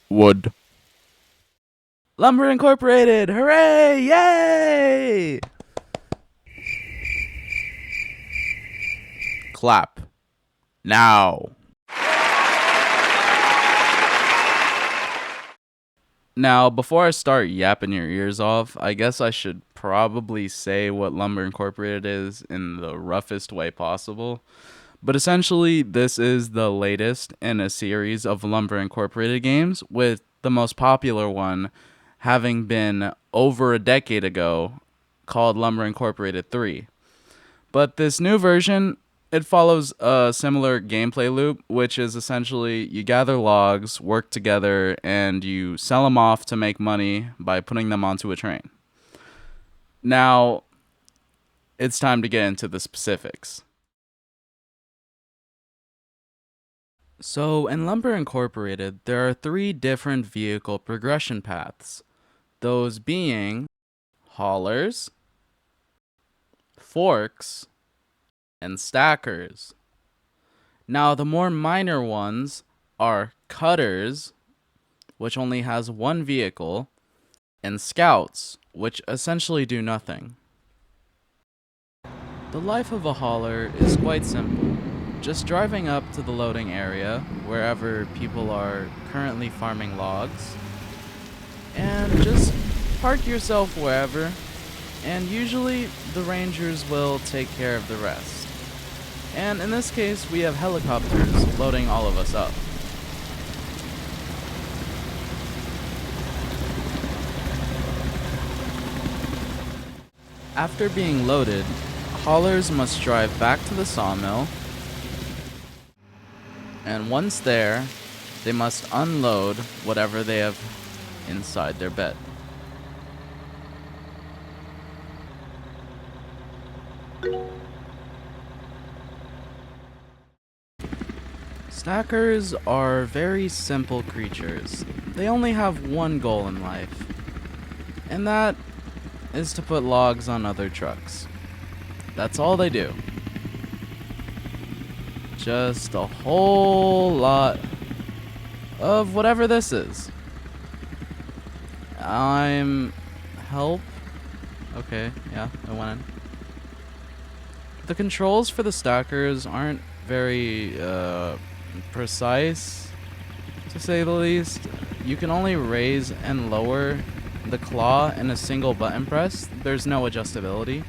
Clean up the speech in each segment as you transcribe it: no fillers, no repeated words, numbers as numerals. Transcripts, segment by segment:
Wood. Lumber Incorporated! Hooray! Yay! Clap. Now. Now, before I start yapping your ears off, I guess I should probably say what Lumber Incorporated is in the roughest way possible. But essentially, this is the latest in a series of Lumber Incorporated games, with the most popular one having been over a decade ago, called Lumber Incorporated 3. But this new version, it follows a similar gameplay loop, which is essentially you gather logs, work together, and you sell them off to make money by putting them onto a train. Now, it's time to get into the specifics. So, in Lumber Incorporated, there are 3 different vehicle progression paths. Those being haulers, forks, and stackers. Now, the more minor ones are cutters, which only has 1 vehicle, and scouts, which essentially do nothing. The life of a hauler is quite simple. Just driving up to the loading area, wherever people are currently farming logs, and just park yourself wherever, and usually the rangers will take care of the rest. And in this case, we have helicopters loading all of us up. After being loaded, haulers must drive back to the sawmill, and once there, they must unload whatever they have inside their bed. Stackers are very simple creatures. They only have 1 goal in life, and that is to put logs on other trucks. That's all they do. Just a whole lot of whatever this is. I'm help. Okay, yeah, I went in. The controls for the stackers aren't very precise, to say the least. You can only raise and lower the claw in a single button press. There's no adjustability.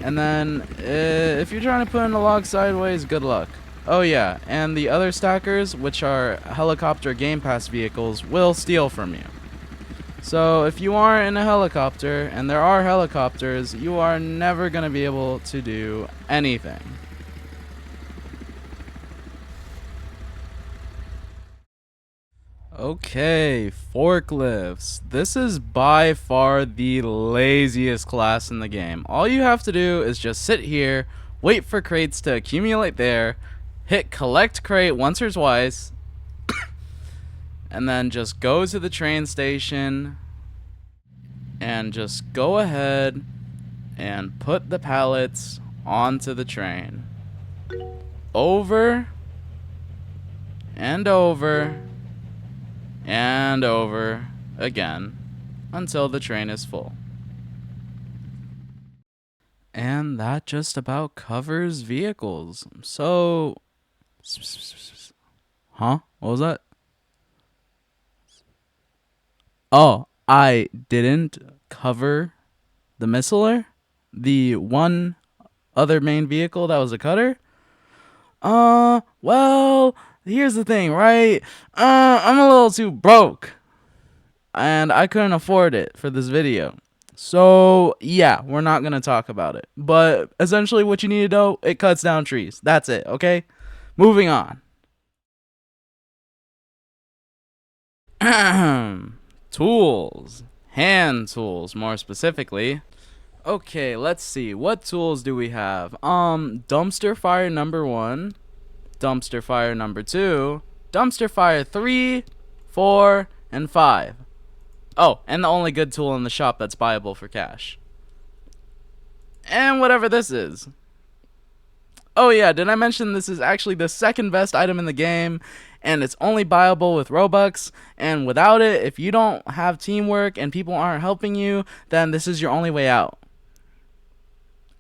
And then, if you're trying to put in a log sideways, good luck. Oh yeah, and the other stackers, which are helicopter Game Pass vehicles, will steal from you. So if you are in a helicopter, and there are helicopters, you are never going to be able to do anything. Okay, forklifts. This is by far the laziest class in the game. All you have to do is just sit here, wait for crates to accumulate there, hit collect crate once or twice, and then just go to the train station and just go ahead and put the pallets onto the train. Over and over and over again until the train is full. And that just about covers vehicles. So, huh? What was that? Oh, I didn't cover the missiler? The one other main vehicle that was a cutter? Well, here's the thing, right? I'm a little too broke, and I couldn't afford it for this video. So, yeah, we're not going to talk about it. But essentially what you need to know, it cuts down trees. That's it, okay? Moving on. Tools. Hand tools, more specifically. Okay, let's see. What tools do we have? Dumpster fire number 1. Dumpster fire number 2. Dumpster fire 3, 4, and 5. Oh, and the only good tool in the shop that's buyable for cash. And whatever this is. Oh yeah, did I mention this is actually the second best item in the game, and it's only buyable with Robux, and without it, if you don't have teamwork and people aren't helping you, then this is your only way out.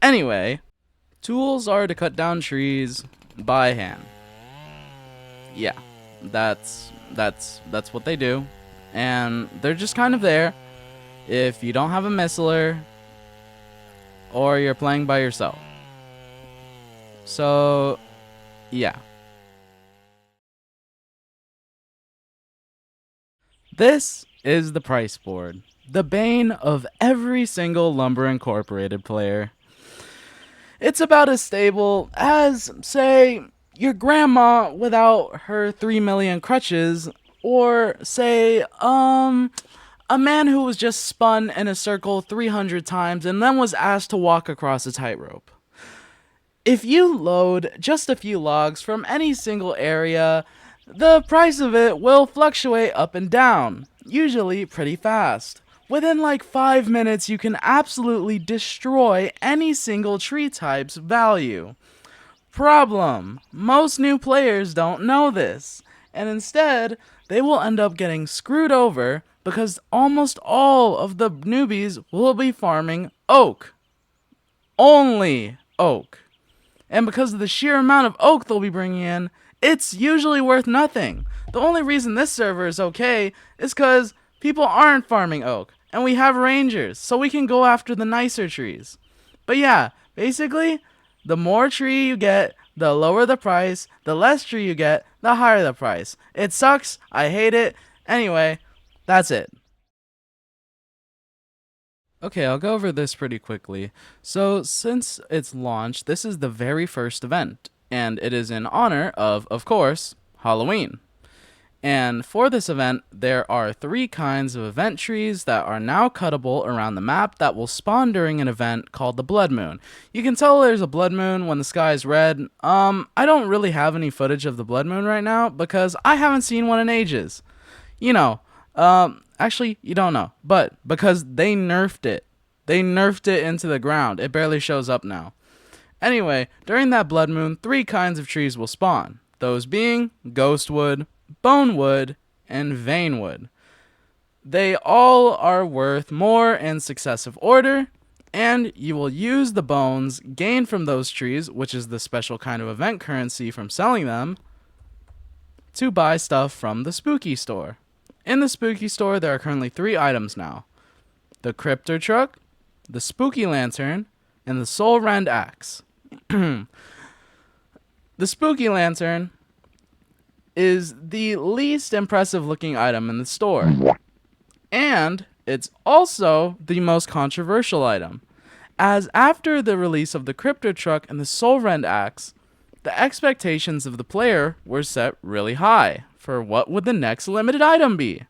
Anyway, tools are to cut down trees by hand. Yeah, that's what they do, and they're just kind of there if you don't have a missler or you're playing by yourself. So, yeah. This is the price board, the bane of every single Lumber Incorporated player. It's about as stable as, say, your grandma without her 3 million crutches, or, say, a man who was just spun in a circle 300 times and then was asked to walk across a tightrope. If you load just a few logs from any single area, the price of it will fluctuate up and down, usually pretty fast. Within like 5 minutes, you can absolutely destroy any single tree type's value. Problem: most new players don't know this, and instead, they will end up getting screwed over because almost all of the newbies will be farming oak. Only oak. And because of the sheer amount of oak they'll be bringing in, it's usually worth nothing. The only reason this server is okay is because people aren't farming oak, and we have rangers, so we can go after the nicer trees. But yeah, basically, the more tree you get, the lower the price. The less tree you get, the higher the price. It sucks. I hate it. Anyway, that's it. Okay, I'll go over this pretty quickly. So, since its launch, this is the very first event, and it is in honor of course, Halloween. And for this event, there are 3 kinds of event trees that are now cuttable around the map that will spawn during an event called the Blood Moon. You can tell there's a blood moon when the sky is red. I don't really have any footage of the Blood Moon right now because I haven't seen one in ages. You know, actually, you don't know, but because they nerfed it. They nerfed it into the ground. It barely shows up now. Anyway, during that blood moon, 3 kinds of trees will spawn. Those being ghostwood, bonewood, and veinwood. They all are worth more in successive order, and you will use the bones gained from those trees, which is the special kind of event currency from selling them, to buy stuff from the spooky store. In the spooky store, there are currently 3 items now: the crypto truck, the spooky lantern, and the soul rend axe. The spooky lantern is the least impressive looking item in the store, and it's also the most controversial item, as after the release of the crypto truck and the soul rend axe, the expectations of the player were set really high for what would the next limited item be.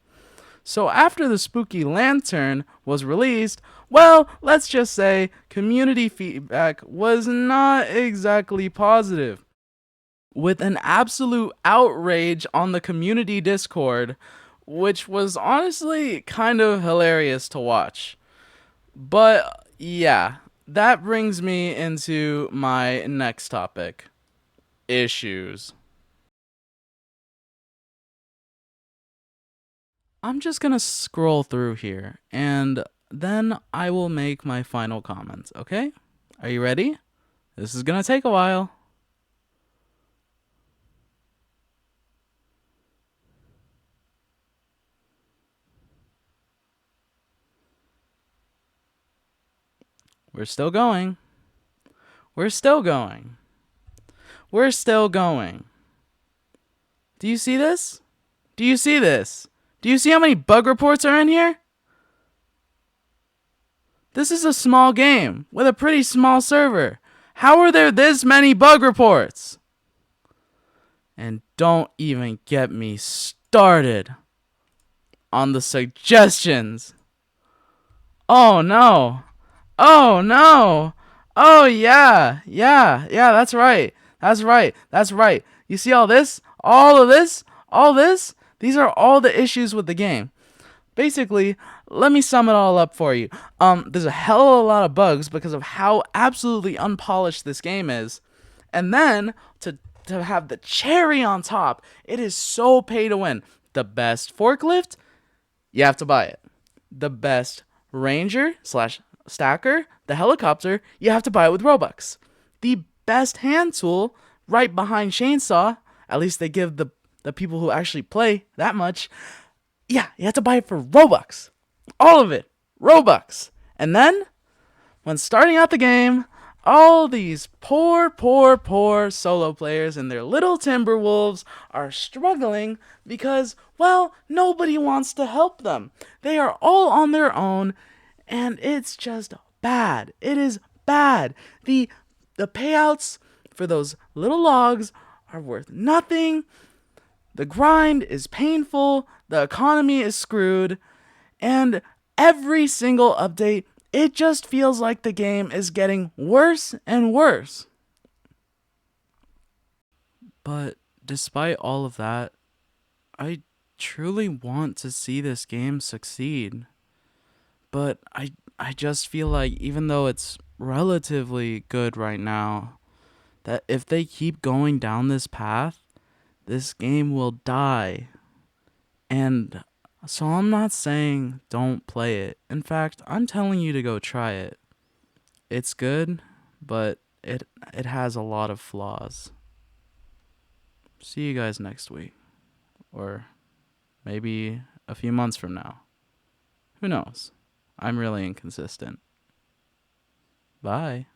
So after the spooky lantern was released, well, let's just say community feedback was not exactly positive, with an absolute outrage on the community Discord, which was honestly kind of hilarious to watch. But yeah, that brings me into my next topic: issues. I'm just gonna scroll through here, and then I will make my final comments, okay? Are you ready? This is gonna take a while. We're still going. We're still going. We're still going. Do you see this? Do you see this? Do you see how many bug reports are in here? This is a small game with a pretty small server. How are there this many bug reports? And don't even get me started on the suggestions. Oh no. Oh no. Oh yeah. Yeah, that's right. That's right. That's right. You see all this? All of this? All this? These are all the issues with the game. Basically, let me sum it all up for you. There's a hell of a lot of bugs because of how absolutely unpolished this game is. And then to have the cherry on top, it is so pay to win. The best forklift, you have to buy it. The best ranger slash stacker, the helicopter, you have to buy it with Robux. The best hand tool, right behind chainsaw, at least they give the people who actually play that much. Yeah, you have to buy it for Robux. All of it, Robux. And then when starting out the game, all these poor solo players and their little Timberwolves are struggling because, well, nobody wants to help them. They are all on their own, and it's just bad. It is bad. The payouts for those little logs are worth nothing. The grind is painful. The economy is screwed. And every single update, it just feels like the game is getting worse and worse. But despite all of that, I truly want to see this game succeed. But I just feel like even though it's relatively good right now, that if they keep going down this path, this game will die. And so I'm not saying don't play it. In fact, I'm telling you to go try it. It's good, but it has a lot of flaws. See you guys next week, or maybe a few months from now. Who knows? I'm really inconsistent. Bye.